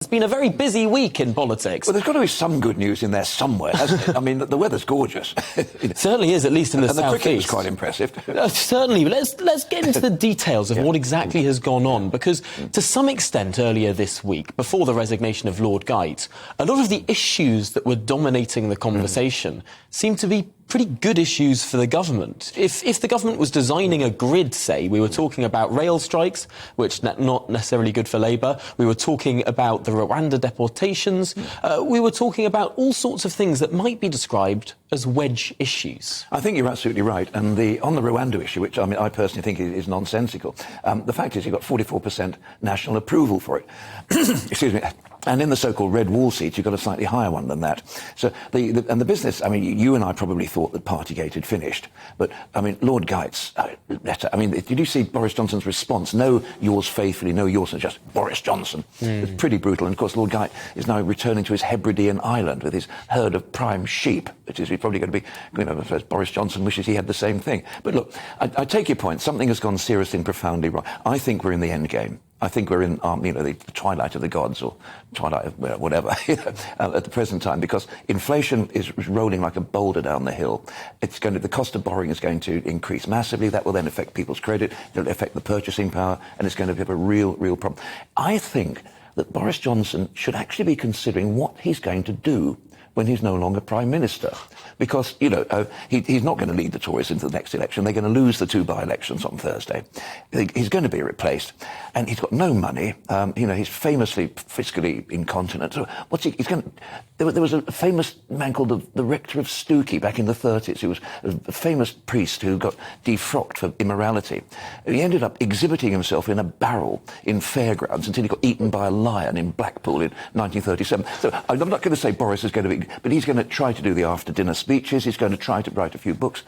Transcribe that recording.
It's been a very busy week in politics. Well, there's got to be some good news in there somewhere, hasn't it? I mean, the weather's gorgeous. It certainly is, at least in the southeast. And the cricket was quite impressive. Certainly. Let's get into the details of what exactly has gone on, because to some extent earlier this week, before the resignation of Lord Geidt, a lot of the issues that were dominating the conversation seemed to be pretty good issues for the government. If the government was designing a grid, say, we were talking about rail strikes, which not necessarily good for Labour. We were talking about the Rwanda deportations. We were talking about all sorts of things that might be described as wedge issues. I think you're absolutely right. And on the Rwanda issue, which I personally think is nonsensical, the fact is you've got 44% national approval for it. Excuse me. And in the so-called red wall seats, you've got a slightly higher one than that. So the business, I mean, you and I probably thought that Partygate had finished. But, I mean, Lord Geidt's letter, I mean, did you see Boris Johnson's response? No, yours faithfully, no, yours, just Boris Johnson. It's pretty brutal. And, of course, Lord Geidt is now returning to his Hebridean island with his herd of prime sheep, which is probably going to be, you know, I suppose Boris Johnson wishes he had the same thing. But, look, I take your point. Something has gone seriously and profoundly wrong. I think we're in the end game. I think we're in, the twilight of the gods, or twilight of whatever, at the present time, because inflation is rolling like a boulder down the hill. The cost of borrowing is going to increase massively. That will then affect people's credit. It'll affect the purchasing power, and it's going to be a real problem. I think that Boris Johnson should actually be considering what he's going to do when he's no longer Prime Minister. Because, he's not going to lead the Tories into the next election. They're going to lose the two by-elections on Thursday. He's going to be replaced. And he's got no money. He's famously fiscally incontinent. So there was a famous man called the Rector of Stookie back in the 30s, who was a famous priest who got defrocked for immorality. He ended up exhibiting himself in a barrel in fairgrounds until he got eaten by a lion in Blackpool in 1937. So I'm not going to say Boris is going to be, but he's going to try to do the after-dinner speeches. He's going to try to write a few books.